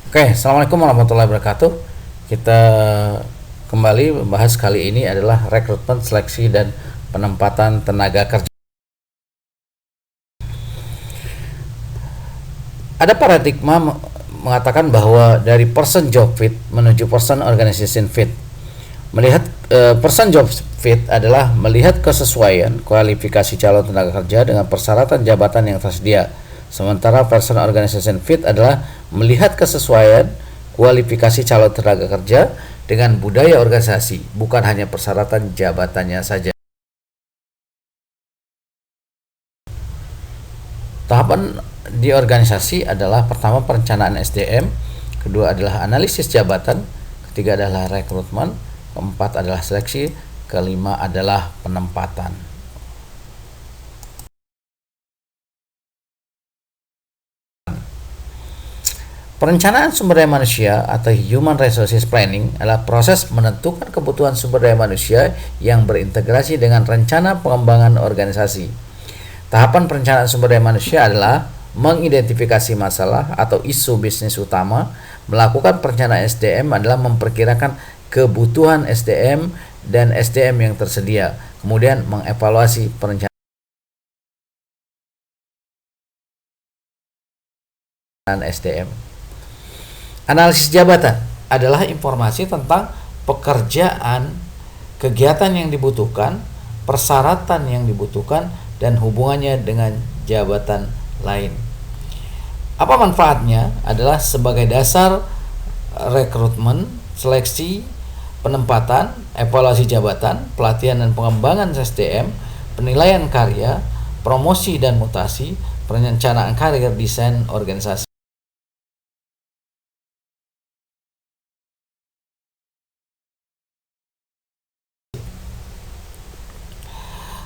Oke, Assalamualaikum warahmatullahi wabarakatuh. Kita kembali membahas kali ini adalah rekrutmen, seleksi, dan penempatan tenaga kerja. Ada paradigma mengatakan bahwa dari person job fit menuju person organization fit. Melihat person job fit adalah melihat kesesuaian kualifikasi calon tenaga kerja dengan persyaratan jabatan yang tersedia. Sementara person organization fit adalah melihat kesesuaian kualifikasi calon tenaga kerja dengan budaya organisasi, bukan hanya persyaratan jabatannya saja. Tahapan di organisasi adalah pertama perencanaan SDM, kedua adalah analisis jabatan, ketiga adalah rekrutmen, keempat adalah seleksi, kelima adalah penempatan. Perencanaan sumber daya manusia atau Human Resources Planning adalah proses menentukan kebutuhan sumber daya manusia yang berintegrasi dengan rencana pengembangan organisasi. Tahapan perencanaan sumber daya manusia adalah mengidentifikasi masalah atau isu bisnis utama. Melakukan perencanaan SDM adalah memperkirakan kebutuhan SDM dan SDM yang tersedia, kemudian mengevaluasi perencanaan SDM. Analisis jabatan adalah informasi tentang pekerjaan, kegiatan yang dibutuhkan, persyaratan yang dibutuhkan, dan hubungannya dengan jabatan lain. Apa manfaatnya? Adalah sebagai dasar rekrutmen, seleksi, penempatan, evaluasi jabatan, pelatihan dan pengembangan SDM, penilaian karya, promosi dan mutasi, perencanaan karir, desain organisasi.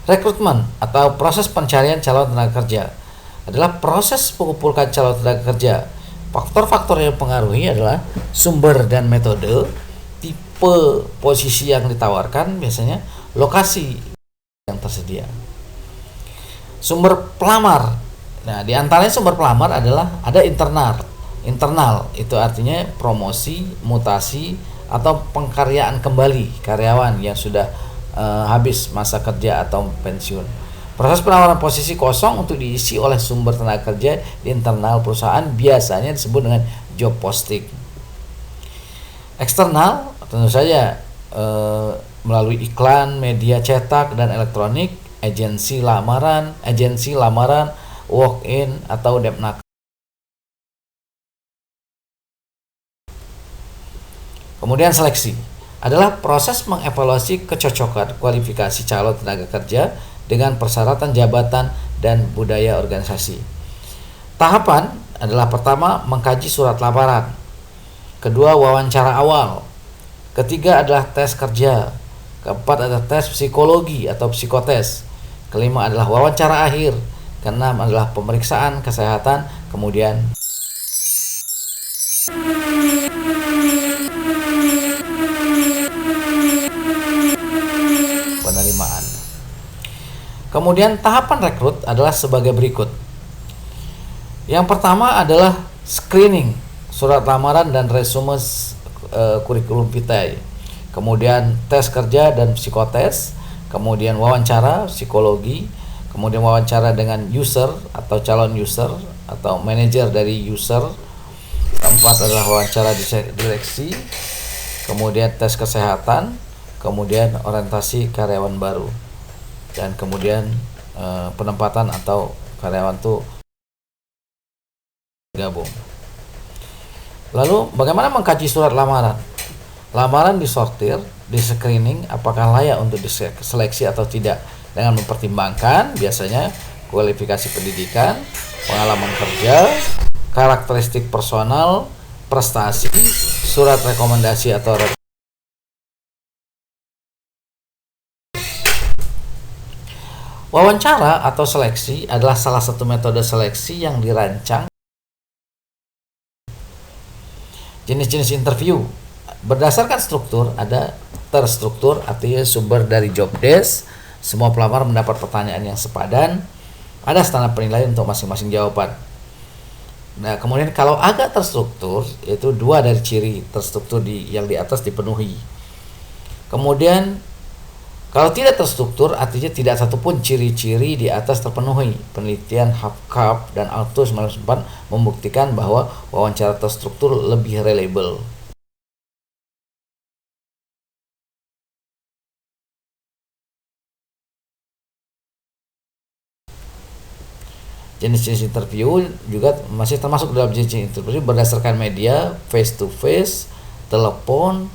Rekrutmen atau proses pencarian calon tenaga kerja adalah proses mengumpulkan calon tenaga kerja. Faktor-faktor yang mempengaruhi adalah sumber dan metode, tipe posisi yang ditawarkan, biasanya lokasi yang tersedia. Sumber pelamar. Nah, di antaranya sumber pelamar adalah ada internal. Internal itu artinya promosi, mutasi, atau pengkaryaan kembali karyawan yang sudah habis masa kerja atau pensiun. Proses penawaran posisi kosong untuk diisi oleh sumber tenaga kerja di internal perusahaan biasanya disebut dengan job posting. Eksternal tentu saja melalui iklan, media cetak dan elektronik, agensi lamaran, walk-in atau depnak. Kemudian seleksi adalah proses mengevaluasi kecocokan kualifikasi calon tenaga kerja dengan persyaratan jabatan dan budaya organisasi. Tahapan adalah pertama mengkaji surat lamaran, kedua wawancara awal, ketiga adalah tes kerja, keempat adalah tes psikologi atau psikotes, kelima adalah wawancara akhir, keenam adalah pemeriksaan kesehatan, kemudian penerimaan. Kemudian tahapan rekrut adalah sebagai berikut. Yang pertama adalah screening surat lamaran dan resume kurikulum vitae. Kemudian tes kerja dan psikotes, kemudian wawancara psikologi, kemudian wawancara dengan user atau calon user atau manajer dari user. Keempat adalah wawancara direksi, kemudian tes kesehatan, kemudian orientasi karyawan baru, dan kemudian penempatan atau karyawan itu gabung. Lalu bagaimana mengkaji surat lamaran? Lamaran disortir, di screening apakah layak untuk diseleksi atau tidak dengan mempertimbangkan biasanya kualifikasi pendidikan, pengalaman kerja, karakteristik personal, prestasi, surat rekomendasi atau wawancara atau seleksi adalah salah satu metode seleksi yang dirancang. Jenis-jenis interview berdasarkan struktur ada terstruktur, artinya sumber dari job desk, semua pelamar mendapat pertanyaan yang sepadan, ada standar penilaian untuk masing-masing jawaban. Nah, kemudian kalau agak terstruktur, itu dua dari ciri terstruktur yang di atas dipenuhi. Kemudian kalau tidak terstruktur, artinya tidak satupun ciri-ciri di atas terpenuhi. Penelitian Hapkap dan Altus 1994 membuktikan bahwa wawancara terstruktur lebih reliable. Jenis-jenis interview juga masih termasuk dalam jenis interview berdasarkan media, face to face, telepon,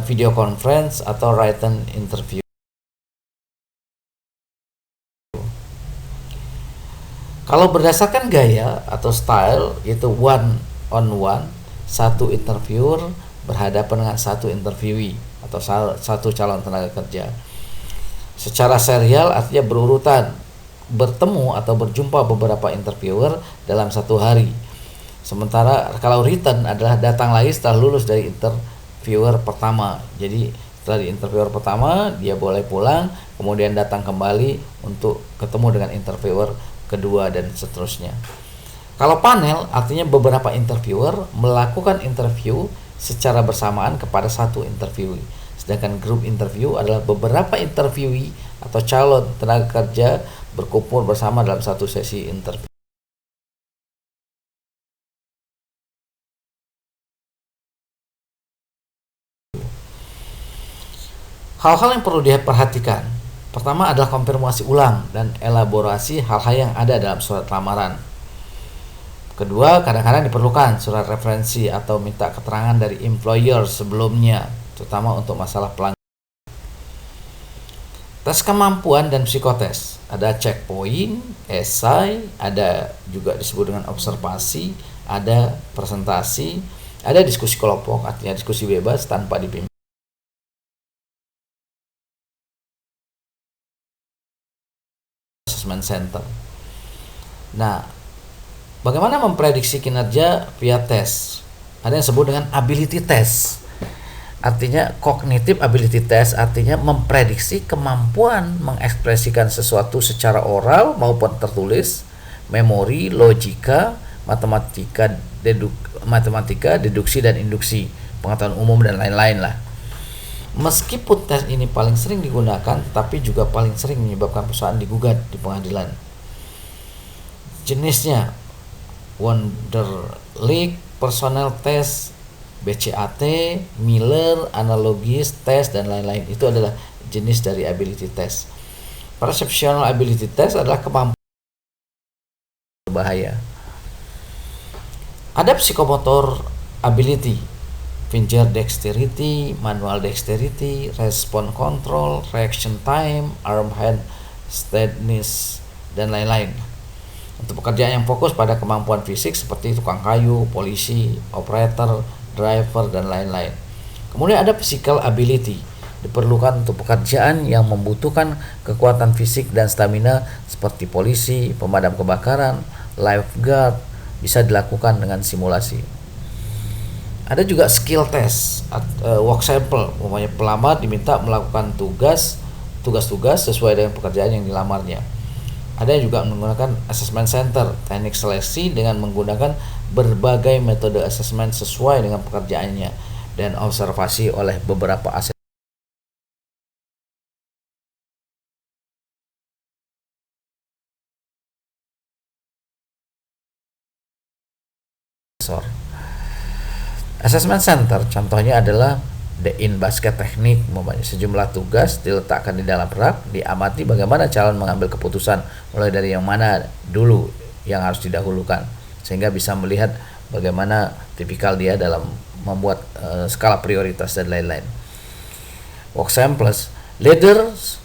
video conference, atau written interview. Kalau berdasarkan gaya atau style, itu one on one, satu interviewer berhadapan dengan satu interviewee atau satu calon tenaga kerja. Secara serial artinya berurutan, bertemu atau berjumpa beberapa interviewer dalam satu hari. Sementara kalau written adalah datang lagi setelah lulus dari interviewer pertama. Jadi setelah di interviewer pertama dia boleh pulang, kemudian datang kembali untuk ketemu dengan interviewer kedua dan seterusnya. Kalau panel artinya beberapa interviewer melakukan interview secara bersamaan kepada satu interviewee. Sedangkan grup interview adalah beberapa interviewee atau calon tenaga kerja berkumpul bersama dalam satu sesi interview. Hal-hal yang perlu diperhatikan. Pertama adalah konfirmasi ulang dan elaborasi hal-hal yang ada dalam surat lamaran. Kedua, kadang-kadang diperlukan surat referensi atau minta keterangan dari employer sebelumnya, terutama untuk masalah pelanggaran. Tes kemampuan dan psikotes. Ada checkpoint, esai, ada juga disebut dengan observasi, ada presentasi, ada diskusi kelompok, artinya diskusi bebas tanpa dipimpin. Assessment Center. Nah, bagaimana memprediksi kinerja via tes? Ada yang disebut dengan ability test. Artinya cognitive ability test artinya memprediksi kemampuan mengekspresikan sesuatu secara oral maupun tertulis, memori, logika, matematika, deduksi dan induksi, pengetahuan umum dan lain-lain lah. Meskipun tes ini paling sering digunakan, tetapi juga paling sering menyebabkan perusahaan digugat di pengadilan. Jenisnya Wonderlic, personal test, BCAT, Miller, analogis test dan lain-lain. Itu adalah jenis dari ability test. Perceptual ability test adalah kemampuan berbahaya. Ada psikomotor ability, finger dexterity, manual dexterity, response control, reaction time, arm hand steadiness dan lain-lain. Untuk pekerjaan yang fokus pada kemampuan fisik seperti tukang kayu, polisi, operator, driver dan lain-lain. Kemudian ada physical ability, diperlukan untuk pekerjaan yang membutuhkan kekuatan fisik dan stamina seperti polisi, pemadam kebakaran, lifeguard, bisa dilakukan dengan simulasi. Ada juga skill test, work sample, umpamanya pelamar diminta melakukan tugas-tugas sesuai dengan pekerjaan yang dilamarnya. Ada juga menggunakan assessment center, teknik seleksi dengan menggunakan berbagai metode assessment sesuai dengan pekerjaannya dan observasi oleh beberapa asesor. Assessment center contohnya adalah the in basket teknik, mempunyai sejumlah tugas diletakkan di dalam rak, diamati bagaimana calon mengambil keputusan mulai dari yang mana dulu yang harus didahulukan, sehingga bisa melihat bagaimana tipikal dia dalam membuat skala prioritas dan lain-lain. Work samples, leaders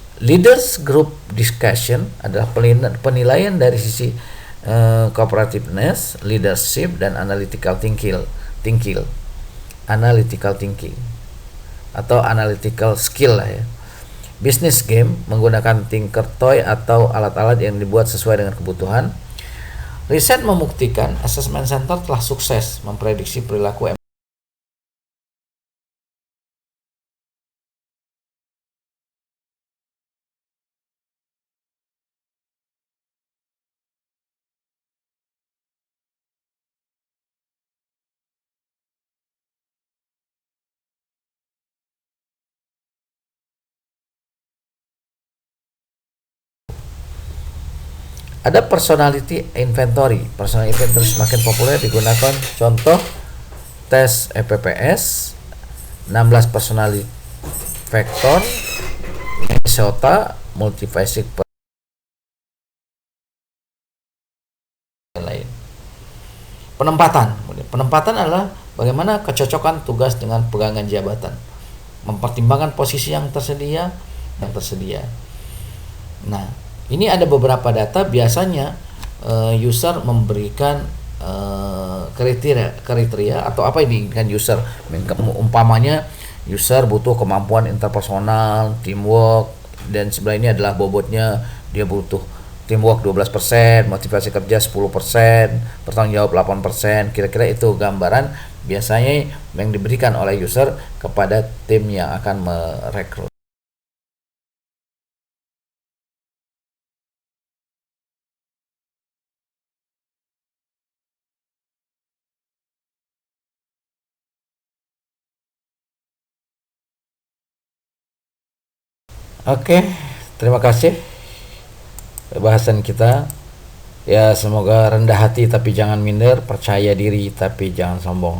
group discussion adalah penilaian dari sisi cooperativeness, leadership dan analytical thinking atau analytical skill lah ya. Business game menggunakan Tinker Toy atau alat-alat yang dibuat sesuai dengan kebutuhan. Riset membuktikan assessment center telah sukses memprediksi perilaku Ada personality inventory. Personality inventory semakin populer digunakan. Contoh tes EPPS, 16 personality factor, Minnesota, multivariate lain. Penempatan adalah bagaimana kecocokan tugas dengan pegangan jabatan, mempertimbangkan posisi yang tersedia. Nah, ini ada beberapa data. Biasanya user memberikan kriteria atau apa yang diinginkan user. Umpamanya user butuh kemampuan interpersonal, teamwork, dan sebelah ini adalah bobotnya. Dia butuh teamwork 12%, motivasi kerja 10%, bertanggung jawab 8%. Kira-kira itu gambaran biasanya yang diberikan oleh user kepada tim yang akan merekrut. Oke, terima kasih bahasan kita. Ya, semoga rendah hati tapi jangan minder, percaya diri tapi jangan sombong.